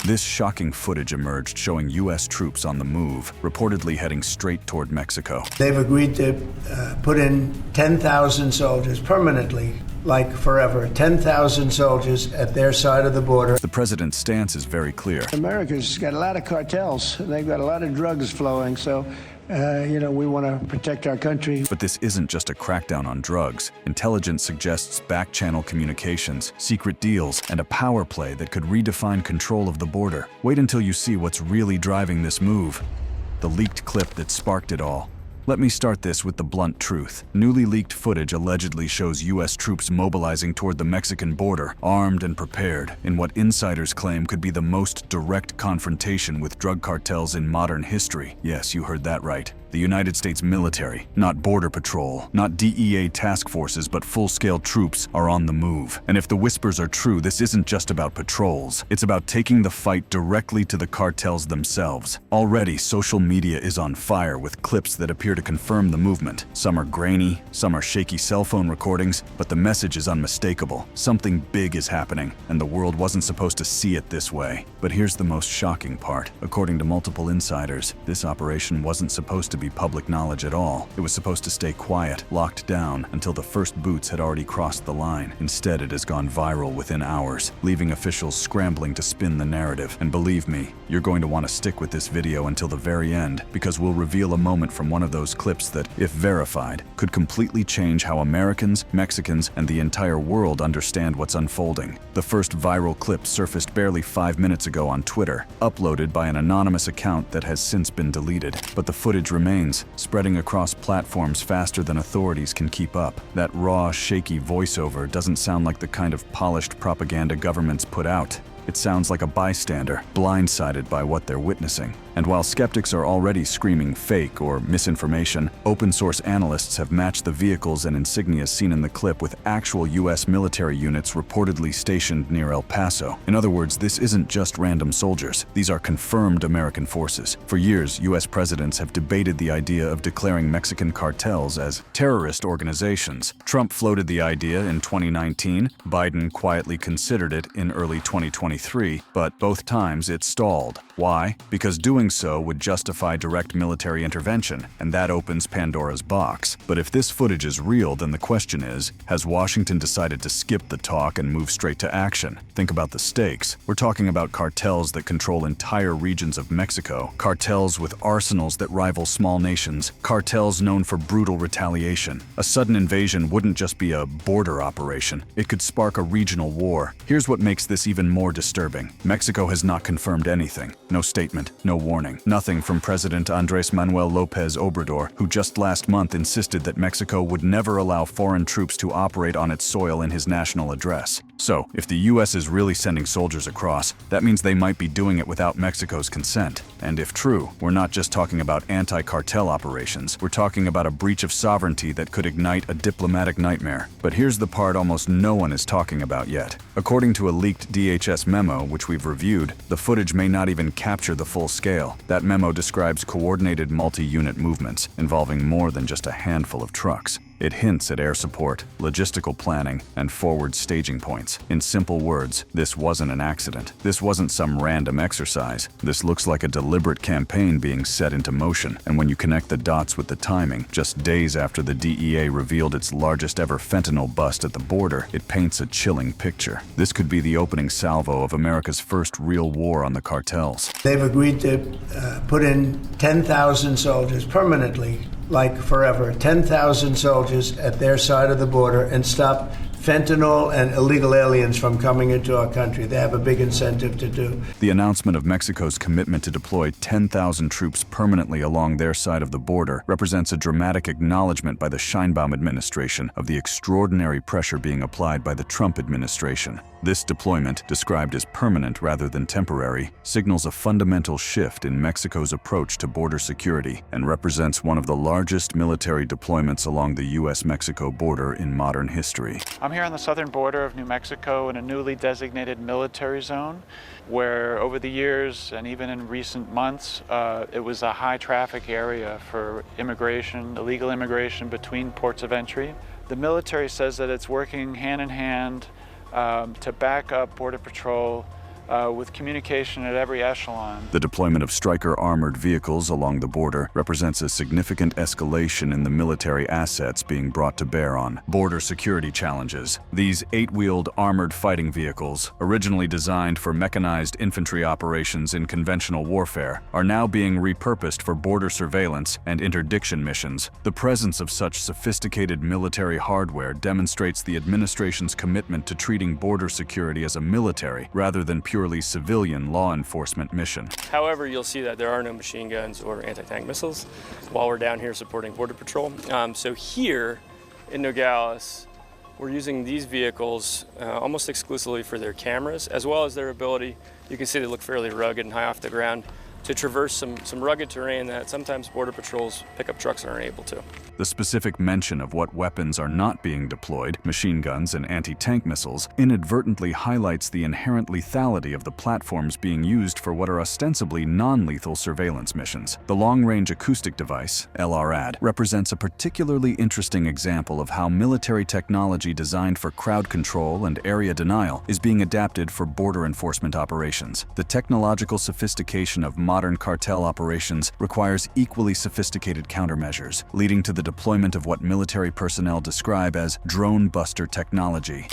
This shocking footage emerged showing U.S. troops on the move, reportedly heading straight toward Mexico. They've agreed to put in 10,000 soldiers permanently, like forever, 10,000 soldiers at their side of the border. The president's stance is very clear. America's got a lot of cartels. They've got a lot of drugs flowing, so we want to protect our country. But this isn't just a crackdown on drugs. Intelligence suggests back-channel communications, secret deals, and a power play that could redefine control of the border. Wait until you see what's really driving this move. The leaked clip that sparked it all. Let me start this with the blunt truth. Newly leaked footage allegedly shows U.S. troops mobilizing toward the Mexican border, armed and prepared, in what insiders claim could be the most direct confrontation with drug cartels in modern history. Yes, you heard that right. The United States military, not Border Patrol, not DEA task forces, but full-scale troops are on the move. And if the whispers are true, this isn't just about patrols. It's about taking the fight directly to the cartels themselves. Already, social media is on fire with clips that appear to confirm the movement. Some are grainy, some are shaky cell phone recordings, but the message is unmistakable. Something big is happening, and the world wasn't supposed to see it this way. But here's the most shocking part. According to multiple insiders, this operation wasn't supposed to be public knowledge at all. It was supposed to stay quiet, locked down, until the first boots had already crossed the line. Instead, it has gone viral within hours, leaving officials scrambling to spin the narrative. And believe me, you're going to want to stick with this video until the very end, because we'll reveal a moment from one of those clips that, if verified, could completely change how Americans, Mexicans, and the entire world understand what's unfolding. The first viral clip surfaced barely 5 minutes ago on Twitter, uploaded by an anonymous account that has since been deleted. But the footage remains, spreading across platforms faster than authorities can keep up. That raw, shaky voiceover doesn't sound like the kind of polished propaganda governments put out. It sounds like a bystander, blindsided by what they're witnessing. And while skeptics are already screaming fake or misinformation, open-source analysts have matched the vehicles and insignia seen in the clip with actual U.S. military units reportedly stationed near El Paso. In other words, this isn't just random soldiers. These are confirmed American forces. For years, U.S. presidents have debated the idea of declaring Mexican cartels as terrorist organizations. Trump floated the idea in 2019. Biden quietly considered it in early 2023, but both times it stalled. Why? Because doing so would justify direct military intervention, and that opens Pandora's box. But if this footage is real, then the question is, has Washington decided to skip the talk and move straight to action? Think about the stakes. We're talking about cartels that control entire regions of Mexico, cartels with arsenals that rival small nations, cartels known for brutal retaliation. A sudden invasion wouldn't just be a border operation. It could spark a regional war. Here's what makes this even more disturbing. Mexico has not confirmed anything. No statement, no warning, nothing from President Andrés Manuel López Obrador, who just last month insisted that Mexico would never allow foreign troops to operate on its soil in his national address. So, if the U.S. is really sending soldiers across, that means they might be doing it without Mexico's consent. And if true, we're not just talking about anti-cartel operations, we're talking about a breach of sovereignty that could ignite a diplomatic nightmare. But here's the part almost no one is talking about yet. According to a leaked DHS memo, which we've reviewed, the footage may not even capture the full scale. That memo describes coordinated multi-unit movements involving more than just a handful of trucks. It hints at air support, logistical planning, and forward staging points. In simple words, this wasn't an accident. This wasn't some random exercise. This looks like a deliberate campaign being set into motion. And when you connect the dots with the timing, just days after the DEA revealed its largest ever fentanyl bust at the border, it paints a chilling picture. This could be the opening salvo of America's first real war on the cartels. They've agreed to put in 10,000 soldiers permanently, like forever, 10,000 soldiers at their side of the border and stop fentanyl and illegal aliens from coming into our country. They have a big incentive to do. The announcement of Mexico's commitment to deploy 10,000 troops permanently along their side of the border represents a dramatic acknowledgement by the Sheinbaum administration of the extraordinary pressure being applied by the Trump administration. This deployment, described as permanent rather than temporary, signals a fundamental shift in Mexico's approach to border security and represents one of the largest military deployments along the U.S.-Mexico border in modern history. I'm here on the southern border of New Mexico in a newly designated military zone where over the years and even in recent months, it was a high traffic area for immigration, illegal immigration between ports of entry. The military says that it's working hand in hand to back up Border Patrol with communication at every echelon. The deployment of Stryker armored vehicles along the border represents a significant escalation in the military assets being brought to bear on border security challenges. These 8-wheeled armored fighting vehicles, originally designed for mechanized infantry operations in conventional warfare, are now being repurposed for border surveillance and interdiction missions. The presence of such sophisticated military hardware demonstrates the administration's commitment to treating border security as a military rather than purely civilian law enforcement mission. However, you'll see that there are no machine guns or anti-tank missiles while we're down here supporting Border Patrol. So here in Nogales, we're using these vehicles almost exclusively for their cameras, as well as their ability, you can see they look fairly rugged and high off the ground, to traverse some rugged terrain that sometimes Border Patrol's pickup trucks aren't able to. The specific mention of what weapons are not being deployed, machine guns and anti-tank missiles, inadvertently highlights the inherent lethality of the platforms being used for what are ostensibly non-lethal surveillance missions. The long-range acoustic device, LRAD, represents a particularly interesting example of how military technology designed for crowd control and area denial is being adapted for border enforcement operations. The technological sophistication of modern cartel operations requires equally sophisticated countermeasures, leading to the deployment of what military personnel describe as drone buster technology.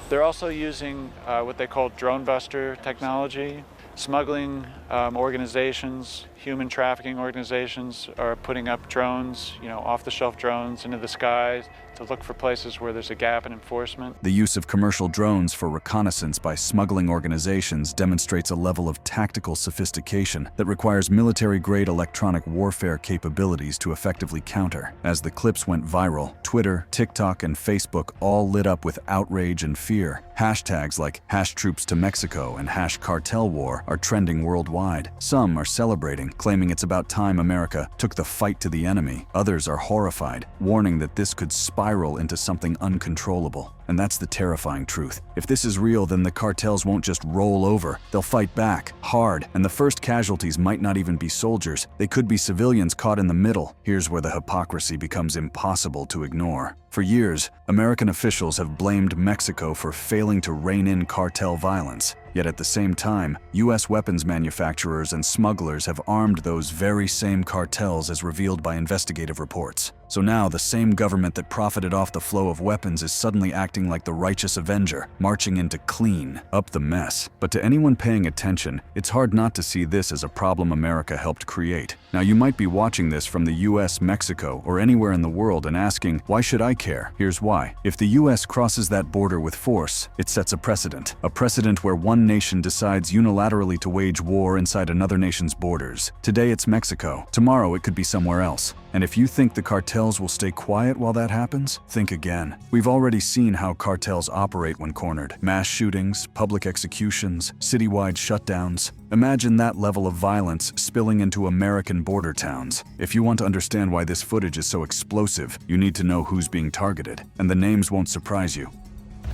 They're also using what they call drone buster technology. Smuggling organizations, human trafficking organizations are putting up drones, off-the-shelf drones into the skies to look for places where there's a gap in enforcement. The use of commercial drones for reconnaissance by smuggling organizations demonstrates a level of tactical sophistication that requires military-grade electronic warfare capabilities to effectively counter. As the clips went viral, Twitter, TikTok, and Facebook all lit up with outrage and fear. Hashtags like #TroopsToMexico and #CartelWar are trending worldwide. Some are celebrating, claiming it's about time America took the fight to the enemy. Others are horrified, warning that this could spiral into something uncontrollable. And that's the terrifying truth. If this is real, then the cartels won't just roll over. They'll fight back, hard, and the first casualties might not even be soldiers. They could be civilians caught in the middle. Here's where the hypocrisy becomes impossible to ignore. For years, American officials have blamed Mexico for failing to rein in cartel violence. Yet at the same time, U.S. weapons manufacturers and smugglers have armed those very same cartels as revealed by investigative reports. So now the same government that profited off the flow of weapons is suddenly acting like the righteous avenger, marching in to clean up the mess. But to anyone paying attention, it's hard not to see this as a problem America helped create. Now you might be watching this from the US, Mexico, or anywhere in the world and asking, why should I care? Here's why. If the US crosses that border with force, it sets a precedent where one nation decides unilaterally to wage war inside another nation's borders. Today it's Mexico, tomorrow it could be somewhere else. And if you think the cartels will stay quiet while that happens, think again. We've already seen how cartels operate when cornered. Mass shootings, public executions, citywide shutdowns. Imagine that level of violence spilling into American border towns. If you want to understand why this footage is so explosive, you need to know who's being targeted. And the names won't surprise you.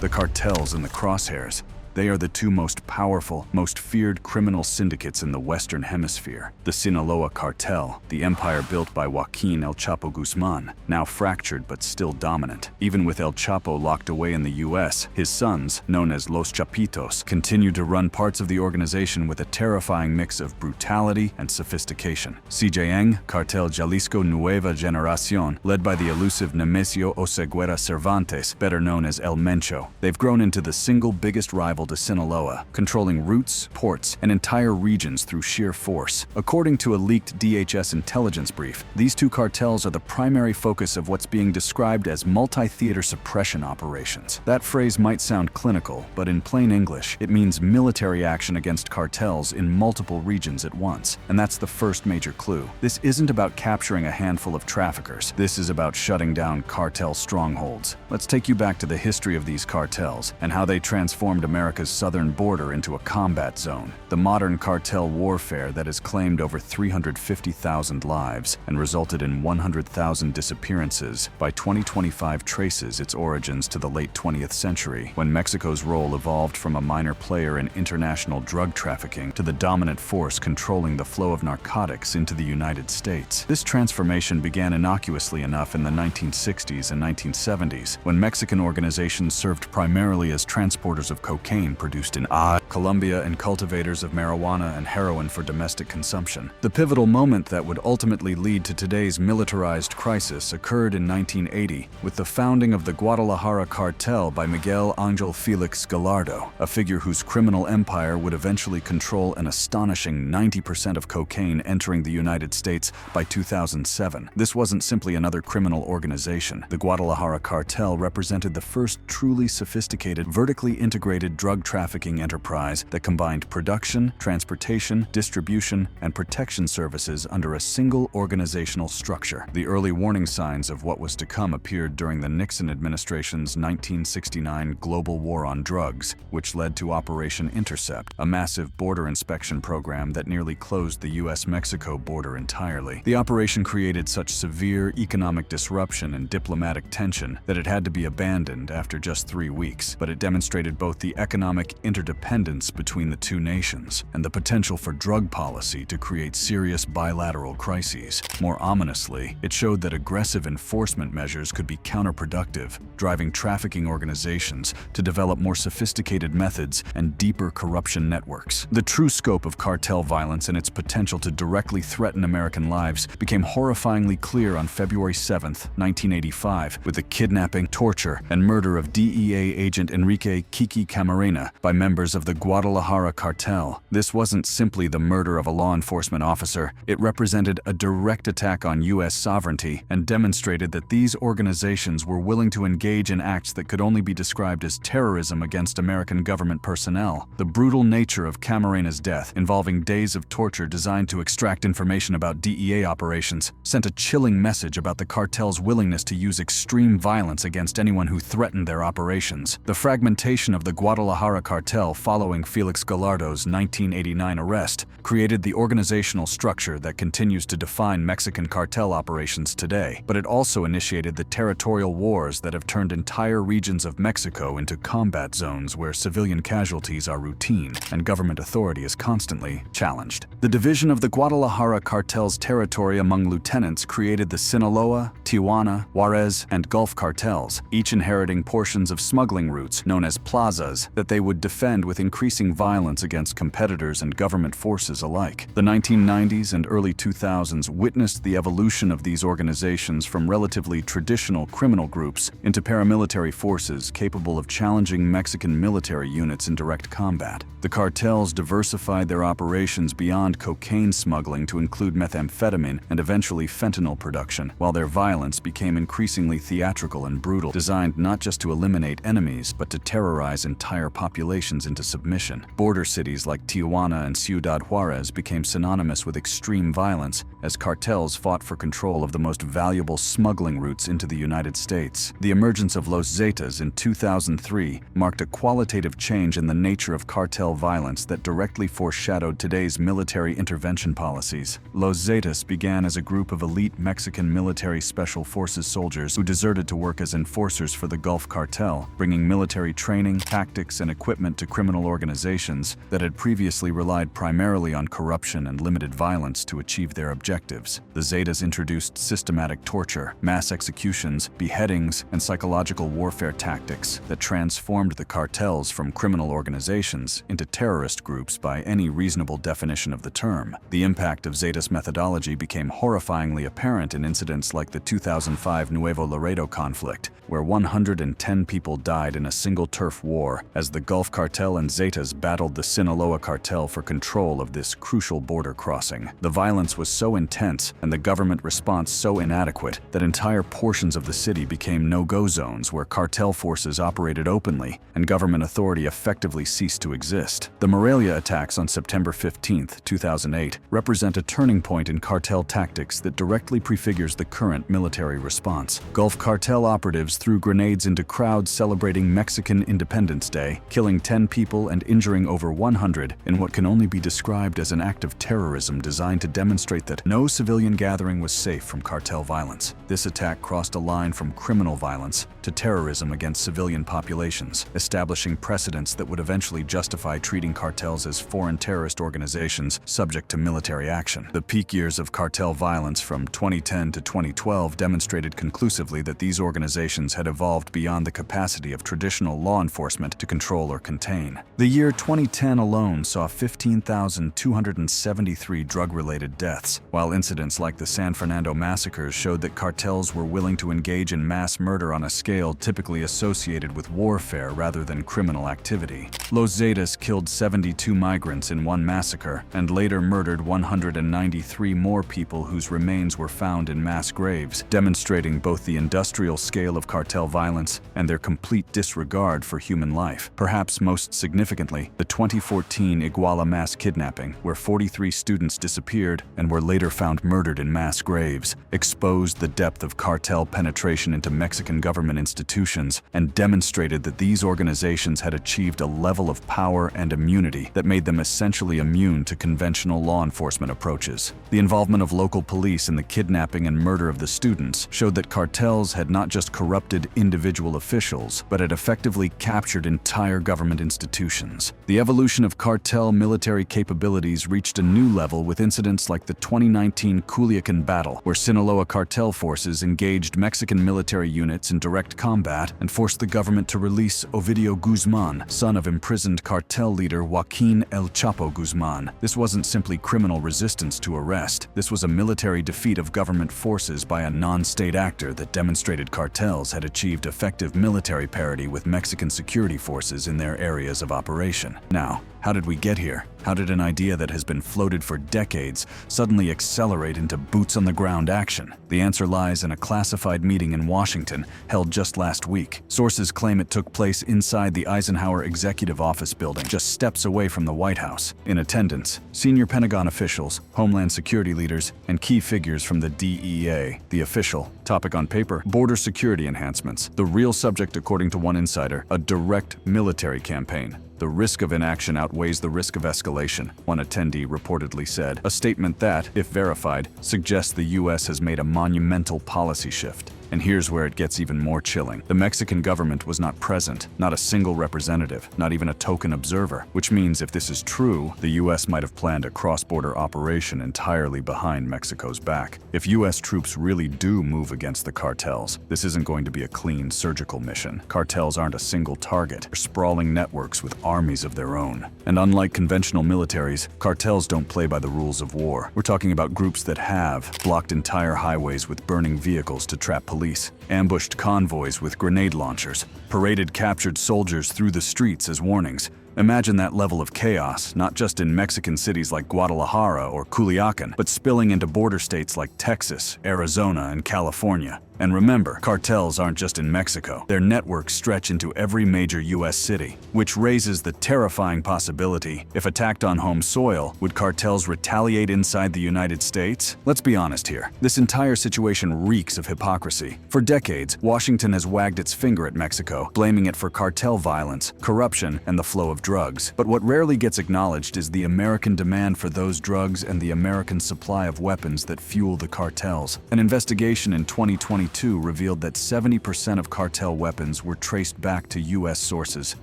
The cartels in the crosshairs. They are the two most powerful, most feared criminal syndicates in the Western Hemisphere. The Sinaloa Cartel, the empire built by Joaquin El Chapo Guzman, now fractured but still dominant. Even with El Chapo locked away in the US, his sons, known as Los Chapitos, continue to run parts of the organization with a terrifying mix of brutality and sophistication. CJN, Cartel Jalisco Nueva Generación, led by the elusive Nemesio Oseguera Cervantes, better known as El Mencho. They've grown into the single biggest rival to Sinaloa, controlling routes, ports, and entire regions through sheer force. According to a leaked DHS intelligence brief, these two cartels are the primary focus of what's being described as multi-theater suppression operations. That phrase might sound clinical, but in plain English, it means military action against cartels in multiple regions at once. And that's the first major clue. This isn't about capturing a handful of traffickers. This is about shutting down cartel strongholds. Let's take you back to the history of these cartels and how they transformed America's southern border into a combat zone. The modern cartel warfare that has claimed over 350,000 lives and resulted in 100,000 disappearances by 2025 traces its origins to the late 20th century, when Mexico's role evolved from a minor player in international drug trafficking to the dominant force controlling the flow of narcotics into the United States. This transformation began innocuously enough in the 1960s and 1970s, when Mexican organizations served primarily as transporters of cocaine cocaine produced in Colombia and cultivators of marijuana and heroin for domestic consumption. The pivotal moment that would ultimately lead to today's militarized crisis occurred in 1980 with the founding of the Guadalajara Cartel by Miguel Ángel Félix Gallardo, a figure whose criminal empire would eventually control an astonishing 90% of cocaine entering the United States by 2007. This wasn't simply another criminal organization. The Guadalajara Cartel represented the first truly sophisticated, vertically integrated drug trafficking enterprise that combined production, transportation, distribution, and protection services under a single organizational structure. The early warning signs of what was to come appeared during the Nixon administration's 1969 global war on drugs, which led to Operation Intercept, a massive border inspection program that nearly closed the US-Mexico border entirely. The operation created such severe economic disruption and diplomatic tension that it had to be abandoned after just 3 weeks, but it demonstrated both the economic interdependence between the two nations and the potential for drug policy to create serious bilateral crises. More ominously, it showed that aggressive enforcement measures could be counterproductive, driving trafficking organizations to develop more sophisticated methods and deeper corruption networks. The true scope of cartel violence and its potential to directly threaten American lives became horrifyingly clear on February 7, 1985, with the kidnapping, torture, and murder of DEA agent Enrique "Kiki" Camarena by members of the Guadalajara Cartel. This wasn't simply the murder of a law enforcement officer, it represented a direct attack on U.S. sovereignty and demonstrated that these organizations were willing to engage in acts that could only be described as terrorism against American government personnel. The brutal nature of Camarena's death, involving days of torture designed to extract information about DEA operations, sent a chilling message about the cartel's willingness to use extreme violence against anyone who threatened their operations. The fragmentation of the Guadalajara Cartel following Felix Gallardo's 1989 arrest created the organizational structure that continues to define Mexican cartel operations today, but it also initiated the territorial wars that have turned entire regions of Mexico into combat zones where civilian casualties are routine and government authority is constantly challenged. The division of the Guadalajara Cartel's territory among lieutenants created the Sinaloa, Tijuana, Juarez, and Gulf cartels, each inheriting portions of smuggling routes known as plazas that they would defend with increasing violence against competitors and government forces alike. The 1990s and early 2000s witnessed the evolution of these organizations from relatively traditional criminal groups into paramilitary forces capable of challenging Mexican military units in direct combat. The cartels diversified their operations beyond cocaine smuggling to include methamphetamine and eventually fentanyl production, while their violence became increasingly theatrical and brutal, designed not just to eliminate enemies, but to terrorize entire populations into submission. Border cities like Tijuana and Ciudad Juarez became synonymous with extreme violence as cartels fought for control of the most valuable smuggling routes into the United States. The emergence of Los Zetas in 2003 marked a qualitative change in the nature of cartel violence that directly foreshadowed today's military intervention policies. Los Zetas began as a group of elite Mexican military special forces soldiers who deserted to work as enforcers for the Gulf Cartel, bringing military training, tactics, and equipment to criminal organizations that had previously relied primarily on corruption and limited violence to achieve their objectives. The Zetas introduced systematic torture, mass executions, beheadings, and psychological warfare tactics that transformed the cartels from criminal organizations into terrorist groups by any reasonable definition of the term. The impact of Zetas methodology became horrifyingly apparent in incidents like the 2005 Nuevo Laredo conflict, where 110 people died in a single turf war as the Gulf Cartel and Zetas battled the Sinaloa Cartel for control of this crucial border crossing. The violence was so intense and the government response so inadequate that entire portions of the city became no-go zones where cartel forces operated openly and government authority effectively ceased to exist. The Morelia attacks on September 15, 2008, represent a turning point in cartel tactics that directly prefigures the current military response. Gulf Cartel operatives threw grenades into crowds celebrating Mexican Independence Day, killing 10 people and injuring over 100 in what can only be described as an act of terrorism designed to demonstrate that No civilian gathering was safe from cartel violence. This attack crossed a line from criminal violence to terrorism against civilian populations, establishing precedents that would eventually justify treating cartels as foreign terrorist organizations subject to military action. The peak years of cartel violence from 2010 to 2012 demonstrated conclusively that these organizations had evolved beyond the capacity of traditional law enforcement to control or contain. The year 2010 alone saw 15,273 drug-related deaths, while incidents like the San Fernando massacres showed that cartels were willing to engage in mass murder on a scale typically associated with warfare rather than criminal activity. Los Zetas killed 72 migrants in one massacre and later murdered 193 more people whose remains were found in mass graves, demonstrating both the industrial scale of cartel violence and their complete disregard for human life. Perhaps most significantly, the 2014 Iguala mass kidnapping, where 43 students disappeared and were later found murdered in mass graves, exposed the depth of cartel penetration into Mexican government institutions and demonstrated that these organizations had achieved a level of power and immunity that made them essentially immune to conventional law enforcement approaches. The involvement of local police in the kidnapping and murder of the students showed that cartels had not just corrupted individual officials, but had effectively captured entire government institutions. The evolution of cartel military capabilities reached a new level with incidents like the 2019 Culiacan battle, where Sinaloa cartel forces engaged Mexican military units in direct combat and forced the government to release Ovidio Guzman, son of imprisoned cartel leader Joaquin El Chapo Guzman. This wasn't simply criminal resistance to arrest. This was a military defeat of government forces by a non-state actor that demonstrated cartels had achieved effective military parity with Mexican security forces in their areas of operation. Now, how did we get here? How did an idea that has been floated for decades suddenly accelerate into boots-on-the-ground action? The answer lies in a classified meeting in Washington held just last week. Sources claim it took place inside the Eisenhower Executive Office building, just steps away from the White House. In attendance, senior Pentagon officials, Homeland Security leaders, and key figures from the DEA. The official topic on paper, border security enhancements. The real subject, according to one insider, a direct military campaign. The risk of inaction outweighs the risk of escalation, one attendee reportedly said, a statement that, if verified, suggests the U.S. has made a monumental policy shift. And here's where it gets even more chilling. The Mexican government was not present, not a single representative, not even a token observer, which means if this is true, the U.S. might have planned a cross-border operation entirely behind Mexico's back. If U.S. troops really do move against the cartels, this isn't going to be a clean surgical mission. Cartels aren't a single target. They're sprawling networks with armies of their own. And unlike conventional militaries, cartels don't play by the rules of war. We're talking about groups that have blocked entire highways with burning vehicles to trap police, ambushed convoys with grenade launchers, paraded captured soldiers through the streets as warnings. Imagine that level of chaos, not just in Mexican cities like Guadalajara or Culiacan, but spilling into border states like Texas, Arizona, and California. And remember, cartels aren't just in Mexico. Their networks stretch into every major U.S. city, which raises the terrifying possibility, if attacked on home soil, would cartels retaliate inside the United States? Let's be honest here. This entire situation reeks of hypocrisy. For decades, Washington has wagged its finger at Mexico, blaming it for cartel violence, corruption, and the flow of drugs. But what rarely gets acknowledged is the American demand for those drugs and the American supply of weapons that fuel the cartels. An investigation in 2022 revealed that 70% of cartel weapons were traced back to U.S. sources.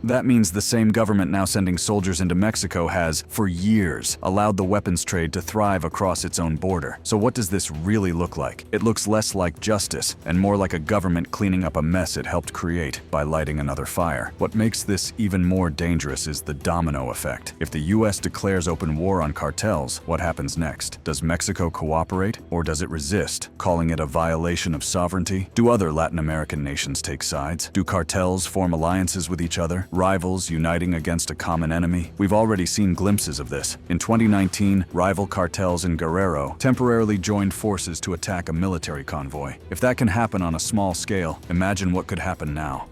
That means the same government now sending soldiers into Mexico has, for years, allowed the weapons trade to thrive across its own border. So what does this really look like? It looks less like justice and more like a government cleaning up a mess it helped create by lighting another fire. What makes this even more dangerous is the domino effect. If the U.S. declares open war on cartels, what happens next? Does Mexico cooperate, or does it resist, calling it a violation of sovereignty? Do other Latin American nations take sides? Do cartels form alliances with each other, rivals uniting against a common enemy? We've already seen glimpses of this. In 2019, rival cartels in Guerrero temporarily joined forces to attack a military convoy. If that can happen on a small scale, imagine what could happen now.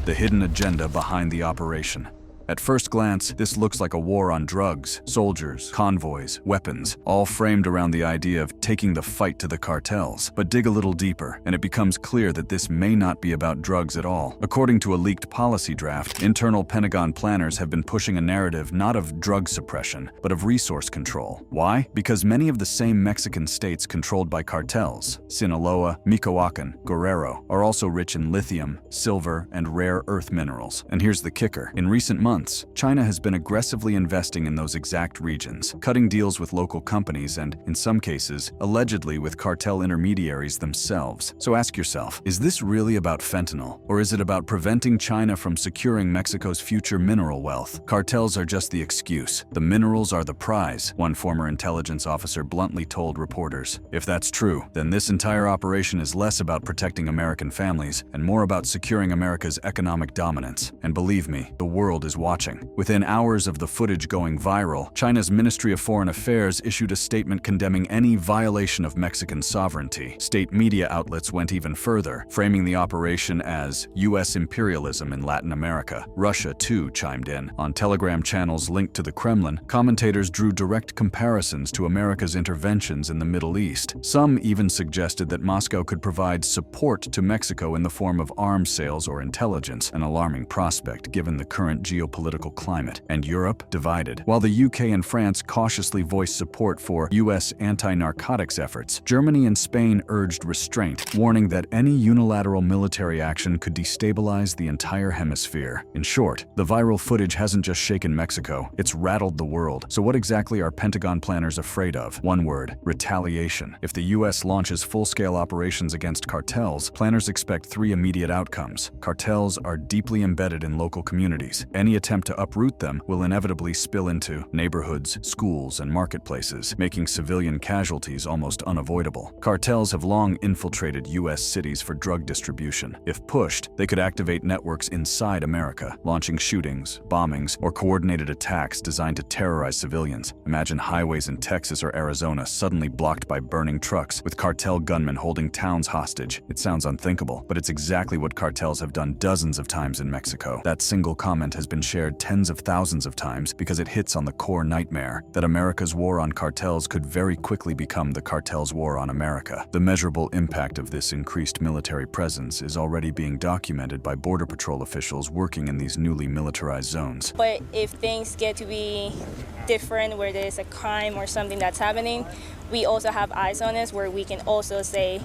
The hidden agenda behind the operation. At first glance, this looks like a war on drugs, soldiers, convoys, weapons, all framed around the idea of taking the fight to the cartels. But dig a little deeper, and it becomes clear that this may not be about drugs at all. According to a leaked policy draft, internal Pentagon planners have been pushing a narrative not of drug suppression, but of resource control. Why? Because many of the same Mexican states controlled by cartels, Sinaloa, Michoacan, Guerrero, are also rich in lithium, silver, and rare earth minerals. And here's the kicker. In recent months, China has been aggressively investing in those exact regions, cutting deals with local companies and, in some cases, allegedly with cartel intermediaries themselves. So ask yourself, is this really about fentanyl, or is it about preventing China from securing Mexico's future mineral wealth? Cartels are just the excuse. The minerals are the prize, one former intelligence officer bluntly told reporters. If that's true, then this entire operation is less about protecting American families and more about securing America's economic dominance. And believe me, the world is watching. Within hours of the footage going viral, China's Ministry of Foreign Affairs issued a statement condemning any violation of Mexican sovereignty. State media outlets went even further, framing the operation as U.S. imperialism in Latin America. Russia, too, chimed in. On Telegram channels linked to the Kremlin, commentators drew direct comparisons to America's interventions in the Middle East. Some even suggested that Moscow could provide support to Mexico in the form of arms sales or intelligence, an alarming prospect given the current geopolitical climate. And Europe divided. While the UK and France cautiously voiced support for U.S. anti-narcotics efforts, Germany and Spain urged restraint, warning that any unilateral military action could destabilize the entire hemisphere. In short, the viral footage hasn't just shaken Mexico, it's rattled the world. So what exactly are Pentagon planners afraid of? One word: retaliation. If the U.S. launches full-scale operations against cartels, planners expect three immediate outcomes. Cartels are deeply embedded in local communities. Any attempt to uproot them will inevitably spill into neighborhoods, schools, and marketplaces, making civilian casualties almost unavoidable. Cartels have long infiltrated U.S. cities for drug distribution. If pushed, they could activate networks inside America, launching shootings, bombings, or coordinated attacks designed to terrorize civilians. Imagine highways in Texas or Arizona suddenly blocked by burning trucks, with cartel gunmen holding towns hostage. It sounds unthinkable, but it's exactly what cartels have done dozens of times in Mexico. That single comment has been shared tens of thousands of times because it hits on the core nightmare that America's war on cartels could very quickly become the cartels' war on America. The measurable impact of this increased military presence is already being documented by Border Patrol officials working in these newly militarized zones. But if things get to be different, where there's a crime or something that's happening, we also have eyes on us where we can also say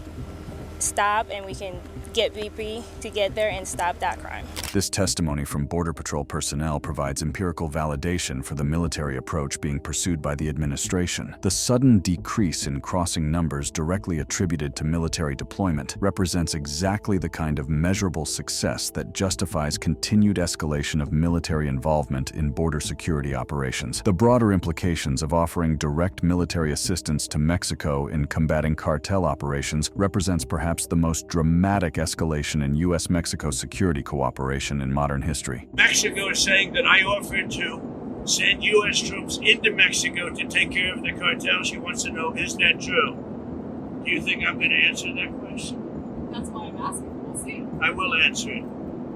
stop, and we can get BP to get there and stop that crime. This testimony from Border Patrol personnel provides empirical validation for the military approach being pursued by the administration. The sudden decrease in crossing numbers directly attributed to military deployment represents exactly the kind of measurable success that justifies continued escalation of military involvement in border security operations. The broader implications of offering direct military assistance to Mexico in combating cartel operations represents perhaps the most dramatic escalation in U.S.-Mexico security cooperation in modern history. Mexico is saying that I offered to send U.S. troops into Mexico to take care of the cartel. She wants to know, is that true? Do you think I'm going to answer that question? That's why I'm asking. We'll see. I will answer it.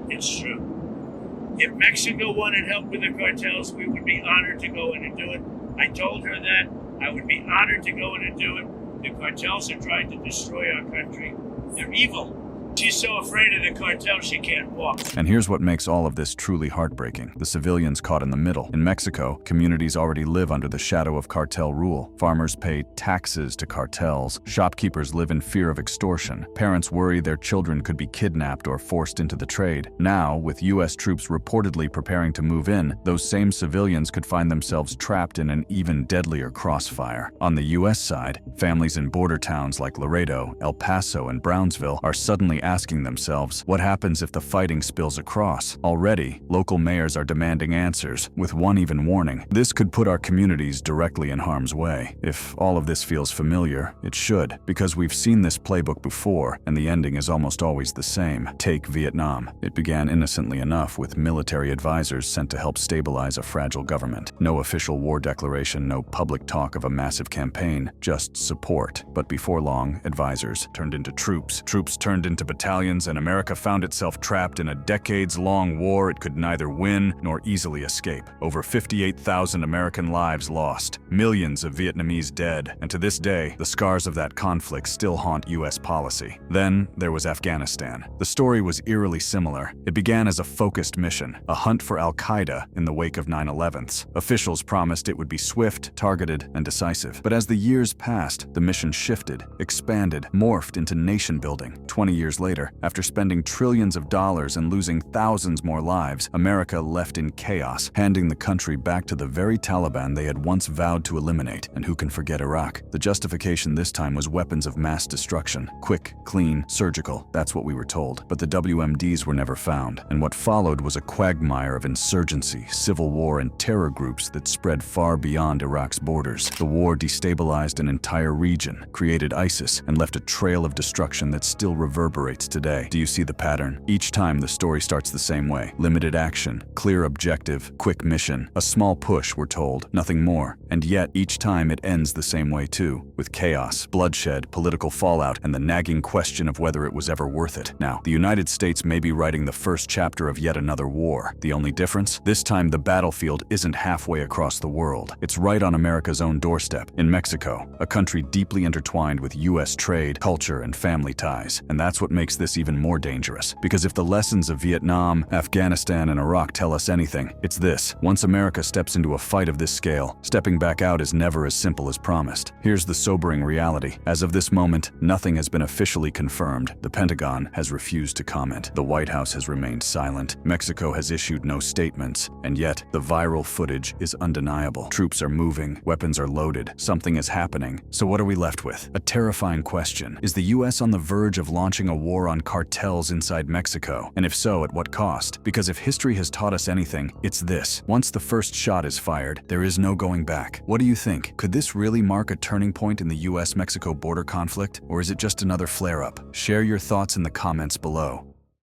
It's true. If Mexico wanted help with the cartels, we would be honored to go in and do it. I told her that. I would be honored to go in and do it. The cartels are trying to destroy our country. They're evil. She's so afraid of the cartel she can't walk. And here's what makes all of this truly heartbreaking: the civilians caught in the middle. In Mexico, communities already live under the shadow of cartel rule. Farmers pay taxes to cartels. Shopkeepers live in fear of extortion. Parents worry their children could be kidnapped or forced into the trade. Now, with U.S. troops reportedly preparing to move in, those same civilians could find themselves trapped in an even deadlier crossfire. On the U.S. side, families in border towns like Laredo, El Paso, and Brownsville are suddenly asking themselves, what happens if the fighting spills across? Already, local mayors are demanding answers, with one even warning: this could put our communities directly in harm's way. If all of this feels familiar, it should, because we've seen this playbook before, and the ending is almost always the same. Take Vietnam. It began innocently enough with military advisors sent to help stabilize a fragile government. No official war declaration, no public talk of a massive campaign, just support. But before long, advisors turned into troops. Troops turned into battalions, and America found itself trapped in a decades-long war it could neither win nor easily escape. Over 58,000 American lives lost, millions of Vietnamese dead, and to this day, the scars of that conflict still haunt U.S. policy. Then there was Afghanistan. The story was eerily similar. It began as a focused mission, a hunt for al-Qaeda in the wake of 9/11s. Officials promised it would be swift, targeted, and decisive. But as the years passed, the mission shifted, expanded, morphed into nation-building. 20 years later, after spending trillions of dollars and losing thousands more lives, America left in chaos, handing the country back to the very Taliban they had once vowed to eliminate. And who can forget Iraq? The justification this time was weapons of mass destruction. Quick, clean, surgical, that's what we were told. But the WMDs were never found, and what followed was a quagmire of insurgency, civil war, and terror groups that spread far beyond Iraq's borders. The war destabilized an entire region, created ISIS, and left a trail of destruction that still reverberates today. Do you see the pattern? Each time the story starts the same way. Limited action, clear objective, quick mission, a small push, we're told, nothing more. And yet, each time it ends the same way too, with chaos, bloodshed, political fallout, and the nagging question of whether it was ever worth it. Now, the United States may be writing the first chapter of yet another war. The only difference? This time the battlefield isn't halfway across the world. It's right on America's own doorstep, in Mexico, a country deeply intertwined with U.S. trade, culture, and family ties. And that's what makes this even more dangerous. Because if the lessons of Vietnam, Afghanistan, and Iraq tell us anything, it's this. Once America steps into a fight of this scale, stepping back out is never as simple as promised. Here's the sobering reality. As of this moment, nothing has been officially confirmed. The Pentagon has refused to comment. The White House has remained silent. Mexico has issued no statements. And yet, the viral footage is undeniable. Troops are moving, weapons are loaded, something is happening. So what are we left with? A terrifying question. Is the U.S. on the verge of launching a war on cartels inside Mexico? And if so, at what cost? Because if history has taught us anything, it's this. Once the first shot is fired, there is no going back. What do you think? Could this really mark a turning point in the U.S.-Mexico border conflict? Or is it just another flare-up? Share your thoughts in the comments below.